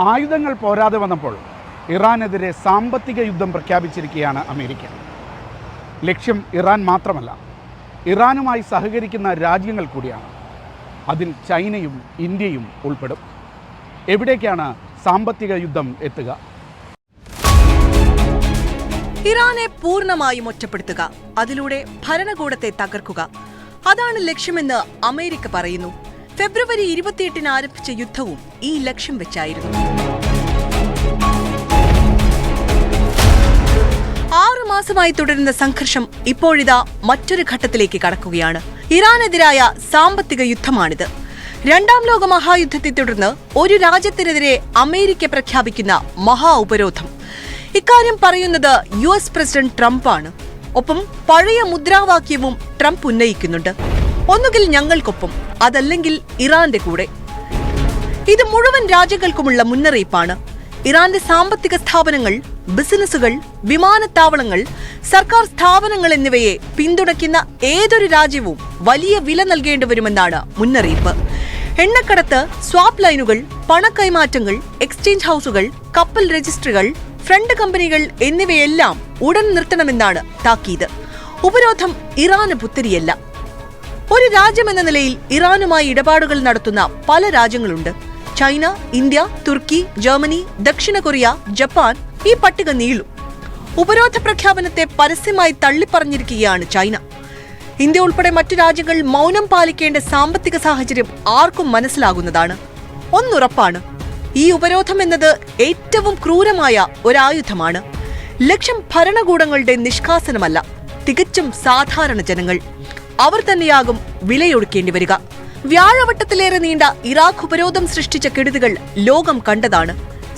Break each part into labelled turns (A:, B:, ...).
A: ആയുധങ്ങൾ പോരാതെ വന്നപ്പോൾ ഇറാനെതിരെ സാമ്പത്തിക യുദ്ധം പ്രഖ്യാപിച്ചിരിക്കുകയാണ് അമേരിക്ക. ലക്ഷ്യം ഇറാൻ മാത്രമല്ല, ഇറാനുമായി സഹകരിക്കുന്ന രാജ്യങ്ങൾ കൂടിയാണ്. അതിൽ ചൈനയും ഇന്ത്യയും ഉൾപ്പെടും. എവിടേക്കാണ് സാമ്പത്തിക യുദ്ധം എത്തുക?
B: ഇറാനെ പൂർണ്ണമായും ഒറ്റപ്പെടുത്തുക, അതിലൂടെ ഭരണകൂടത്തെ തകർക്കുക, അതാണ് ലക്ഷ്യമെന്ന് അമേരിക്ക പറയുന്നു. ഫെബ്രുവരി 28 ആരംഭിച്ച യുദ്ധവും ഈ ലക്ഷ്യം വെച്ചായിരുന്നു. 6 മാസമായി തുടരുന്ന സംഘർഷം ഇപ്പോഴിതാ മറ്റൊരു ഘട്ടത്തിലേക്ക് കടക്കുകയാണ്. ഇറാനെതിരായ സാമ്പത്തിക യുദ്ധമാണിത്. രണ്ടാം ലോക മഹായുദ്ധത്തെ തുടർന്ന് ഒരു രാജ്യത്തിനെതിരെ അമേരിക്ക പ്രഖ്യാപിക്കുന്ന മഹാ ഉപരോധം. ഇക്കാര്യം പറയുന്നത് US പ്രസിഡന്റ് ട്രംപാണ്. ഒപ്പം പഴയ മുദ്രാവാക്യവും ട്രംപ് ഉന്നയിക്കുന്നുണ്ട്: ഒന്നുകിൽ ഞങ്ങൾക്കൊപ്പം, അതല്ലെങ്കിൽ ഇറാന്റെ കൂടെ. ഇത് മുഴുവൻ രാജ്യങ്ങൾക്കുമുള്ള മുന്നറിയിപ്പാണ്. ഇറാന്റെ സാമ്പത്തിക സ്ഥാപനങ്ങൾ, ബിസിനസ്സുകൾ, വിമാനത്താവളങ്ങൾ, സർക്കാർ സ്ഥാപനങ്ങൾ എന്നിവയെ പിന്തുണയ്ക്കുന്ന ഏതൊരു രാജ്യവും വലിയ വില നൽകേണ്ടി വരുമെന്നാണ് മുന്നറിയിപ്പ്. എണ്ണക്കടത്ത്, സ്വാപ്പ് ലൈനുകൾ, പണക്കൈമാറ്റങ്ങൾ, എക്സ്ചേഞ്ച് ഹൌസുകൾ, കപ്പൽ രജിസ്ട്രികൾ, ഫ്രണ്ട് കമ്പനികൾ എന്നിവയെല്ലാം ഉടൻ നിർത്തണമെന്നാണ് താക്കീത്. ഉപരോധം ഇറാന് പുത്തിരിയല്ല. ഒരു രാജ്യമെന്ന നിലയിൽ ഇറാനുമായി ഇടപാടുകൾ നടത്തുന്ന പല രാജ്യങ്ങളുണ്ട്. ചൈന, ഇന്ത്യ, തുർക്കി, ജർമ്മനി, ദക്ഷിണ കൊറിയ, ജപ്പാൻ, ഈ പട്ടിക നീളും. ഉപരോധ പ്രഖ്യാപനത്തെ പരസ്യമായി തള്ളിപ്പറഞ്ഞിരിക്കുകയാണ് ചൈന. ഇന്ത്യ ഉൾപ്പെടെ മറ്റു രാജ്യങ്ങൾ മൗനം പാലിക്കേണ്ട സാമ്പത്തിക സാഹചര്യം ആർക്കും മനസ്സിലാകുന്നതാണ്. ഒന്നുറപ്പാണ്, ഈ ഉപരോധം എന്നത് ഏറ്റവും ക്രൂരമായ ഒരായുധമാണ്. ലക്ഷ്യം ഭരണകൂടങ്ങളുടെ നിഷ്കാസനമല്ല, തികച്ചും സാധാരണ ജനങ്ങൾ. അവർ തന്നെയാകും വിലയൊടുക്കേണ്ടി വരിക. വ്യാഴവട്ടത്തിലേറെ നീണ്ട ഇറാഖ് ഉപരോധം സൃഷ്ടിച്ച കെടുതികൾ ലോകം കണ്ടതാണ്.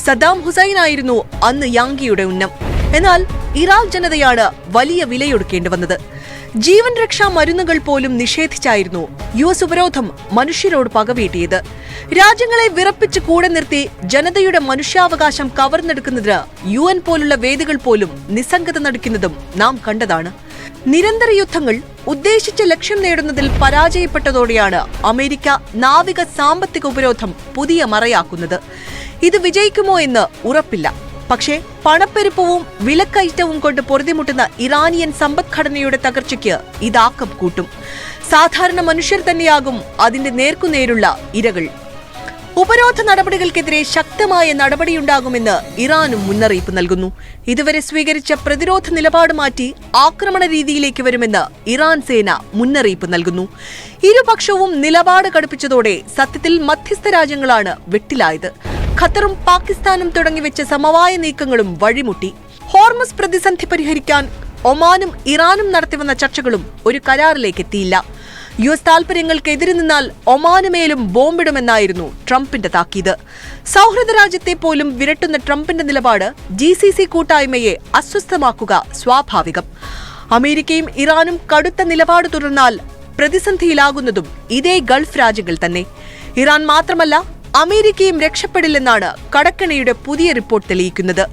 B: സദ്ദാം ഹുസൈനായിരുന്നു അന്ന് യാങ്കിയുടെ ഉന്നം. എന്നാൽ ഇറാഖ് ജനതയാണ് വലിയ വിലയൊടുക്കേണ്ടി വന്നത്. ജീവൻ രക്ഷാ മരുന്നുകൾ പോലും നിഷേധിച്ചായിരുന്നു US ഉപരോധം മനുഷ്യരോട് പകവീട്ടിയത്. രാജ്യങ്ങളെ വിറപ്പിച്ച് കൂടെ നിർത്തി ജനതയുടെ മനുഷ്യാവകാശം കവർന്നെടുക്കുന്നതിന് UN പോലുള്ള വേദികൾ പോലും നിസ്സംഗത നടിക്കുന്നതും നാം കണ്ടതാണ്. നിരന്തര യുദ്ധങ്ങൾ ഉദ്ദേശിച്ച ലക്ഷ്യം നേടുന്നതിൽ പരാജയപ്പെട്ടതോടെയാണ് അമേരിക്ക നാവിക സാമ്പത്തിക ഉപരോധം പുതിയ മറയാക്കുന്നത്. ഇത് വിജയിക്കുമോ എന്ന് ഉറപ്പില്ല. പക്ഷേ പണപ്പെരുപ്പവും വിലക്കയറ്റവും കൊണ്ട് പൊറുതിമുട്ടുന്ന ഇറാനിയൻ സമ്പദ്ഘടനയുടെ തകർച്ചയ്ക്ക് ഇതാക്കം കൂട്ടും. സാധാരണ മനുഷ്യർ തന്നെയാകും അതിന്റെ നേർക്കുനേരുള്ള ഇരകൾ. ഉപരോധ നടപടികൾക്കെതിരെ ശക്തമായ നടപടിയുണ്ടാകുമെന്ന് ഇറാനും മുന്നറിയിപ്പ് നൽകുന്നു. ഇതുവരെ സ്വീകരിച്ച പ്രതിരോധ നിലപാട് മാറ്റി ആക്രമണ രീതിയിലേക്ക് വരുമെന്ന് ഇറാൻ സേന മുന്നറിയിപ്പ് നൽകുന്നു. ഇരുപക്ഷവും നിലപാട് കടുപ്പിച്ചതോടെ സത്യത്തിൽ മധ്യസ്ഥ രാജ്യങ്ങളാണ് വെട്ടിലായത്. ഖത്തറും പാകിസ്ഥാനും തുടങ്ങിവെച്ച സമവായ നീക്കങ്ങളും വഴിമുട്ടി. ഹോർമസ് പ്രതിസന്ധി പരിഹരിക്കാൻ ഒമാനും ഇറാനും നടത്തിവന്ന ചർച്ചകളും ഒരു കരാറിലേക്ക് എത്തിയില്ല. US താൽപര്യങ്ങൾക്കെതിരെ നിന്നാൽ ഒമാനുമേലും ബോംബിടുമെന്നായിരുന്നു ട്രംപിന്റെ താക്കീത്. സൗഹൃദ രാജ്യത്തെ പോലും വിരട്ടുന്ന ട്രംപിന്റെ നിലപാട് GCC കൂട്ടായ്മയെ അസ്വസ്ഥമാക്കുക സ്വാഭാവികം. അമേരിക്കയും ഇറാനും കടുത്ത നിലപാട് തുടർന്നാൽ പ്രതിസന്ധിയിലാകുന്നതും ഇതേ ഗൾഫ് രാജ്യങ്ങൾ തന്നെ. ഇറാൻ മാത്രമല്ല, അമേരിക്കയും രക്ഷപ്പെടില്ലെന്നാണ് കടക്കെണിയുടെ പുതിയ റിപ്പോർട്ട് തെളിയിക്കുന്നത്.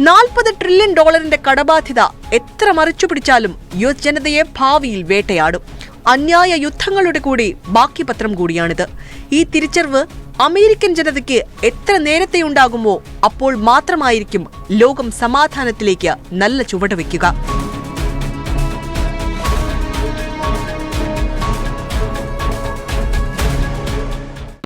B: $40 ട്രില്യൺ കടബാധ്യത എത്ര മറിച്ചുപിടിച്ചാലും US ജനതയെ ഭാവിയിൽ വേട്ടയാടും. അന്യായ യുദ്ധങ്ങളുടെ കൂടി ബാക്കി പത്രം കൂടിയാണിത്. ഈ തിരിച്ചറിവ് അമേരിക്കൻ ജനതയ്ക്ക് എത്ര നേരത്തെ ഉണ്ടാകുമോ അപ്പോൾ മാത്രമായിരിക്കും ലോകം സമാധാനത്തിലേക്ക് നല്ല ചുവട് വയ്ക്കുക.